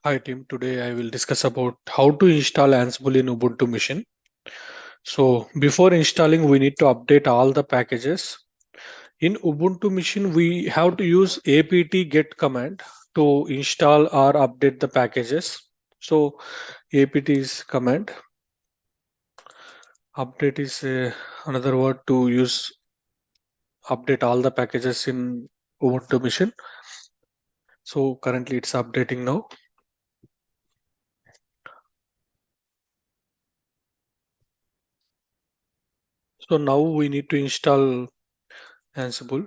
Hi team, today I will discuss about how to install Ansible in Ubuntu machine. So before installing, we need to update all the packages. In Ubuntu machine, we have to use apt get command to install or update the packages. So apt is command. Update is another word to use update all the packages in Ubuntu machine. So currently it's updating now. So now we need to install Ansible.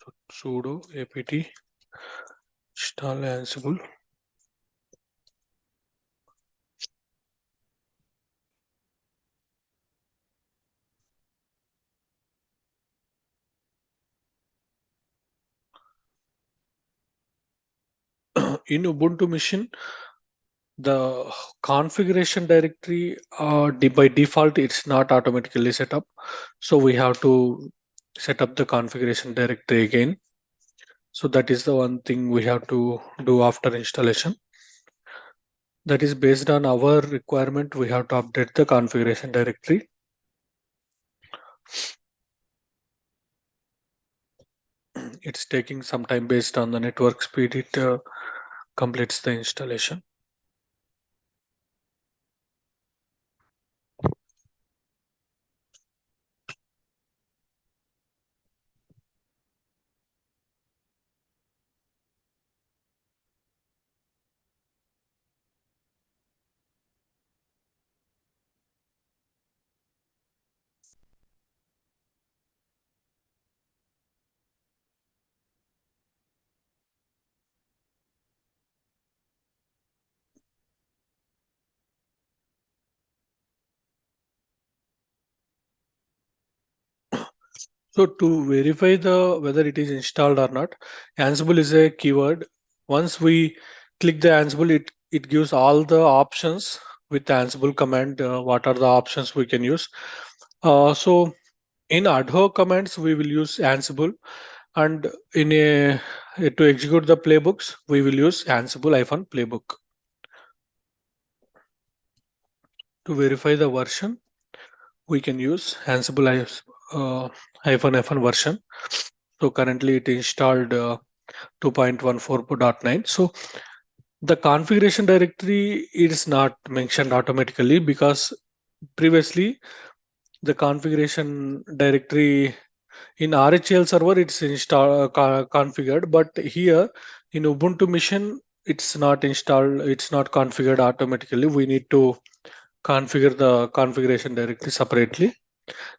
So sudo apt install Ansible. In Ubuntu machine, the configuration directory by default it's not automatically set up. So we have to set up the configuration directory again. So that is the one thing we have to do after installation. That is based on our requirement. We have to update the configuration directory. It's taking some time based on the network speed. It completes the installation. So to verify the whether it is installed or not, Ansible is a keyword. Once we click the Ansible, it gives all the options with the Ansible command. What are the options we can use? So in ad hoc commands, we will use Ansible, and in a to execute the playbooks, we will use Ansible-playbook. To verify the version, we can use Ansible-F1 version. So currently it installed 2.14.9. So the configuration directory is not mentioned automatically because previously the configuration directory in RHEL server it's configured, but here in Ubuntu machine it's not installed, it's not configured automatically. We need to configure the configuration directory separately.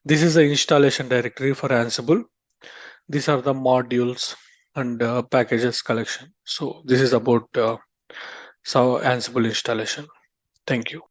This is the installation directory for Ansible. These are the modules and packages collection. So this is about Ansible installation. Thank you.